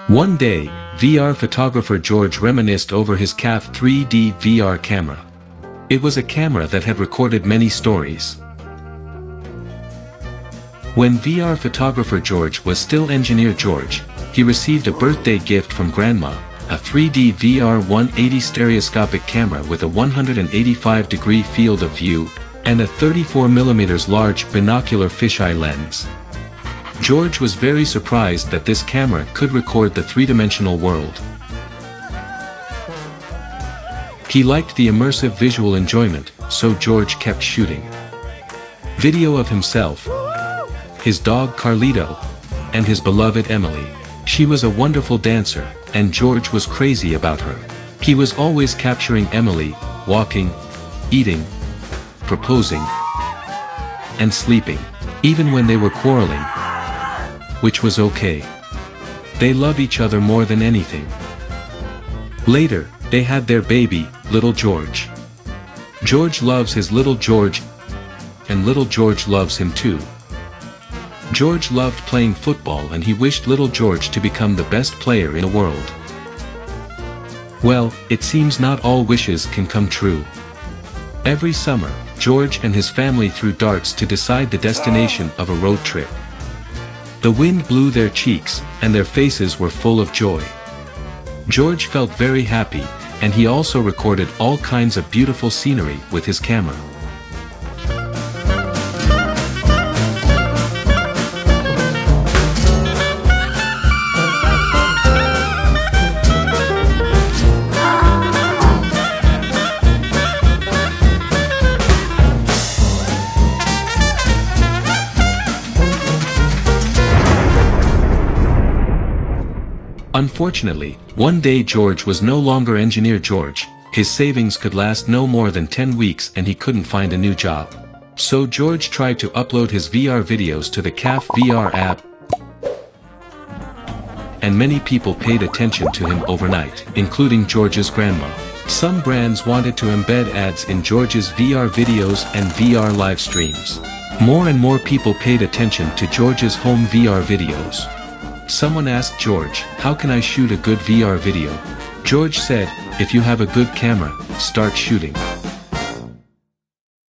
One day, VR photographer George reminisced over his CAF 3D VR camera. It was a camera that had recorded many stories. When VR photographer George was still Engineer George, he received a birthday gift from Grandma, a 3D VR180 stereoscopic camera with a 185-degree field of view, and a 34mm large binocular fisheye lens. George was very surprised that this camera could record the three-dimensional world. He liked the immersive visual enjoyment, so George kept shooting video of himself, his dog Carlito, and his beloved Emily. She was a wonderful dancer, and George was crazy about her. He was always capturing Emily, walking, eating, proposing, and sleeping, even when they were quarreling, which was okay. They love each other more than anything. Later, they had their baby, little George. George loves his little George, and little George loves him too. George loved playing football and he wished little George to become the best player in the world. Well, it seems not all wishes can come true. Every summer, George and his family threw darts to decide the destination of a road trip. The wind blew their cheeks, and their faces were full of joy. George felt very happy, and he also recorded all kinds of beautiful scenery with his camera. Unfortunately, one day George was no longer Engineer George. His savings could last no more than 10 weeks and he couldn't find a new job. So George tried to upload his VR videos to the CAF VR app, and many people paid attention to him overnight, including George's grandma. Some brands wanted to embed ads in George's VR videos and VR live streams. More and more people paid attention to George's home VR videos. Someone asked George, "How can I shoot a good VR video?" George said, "If you have a good camera, start shooting."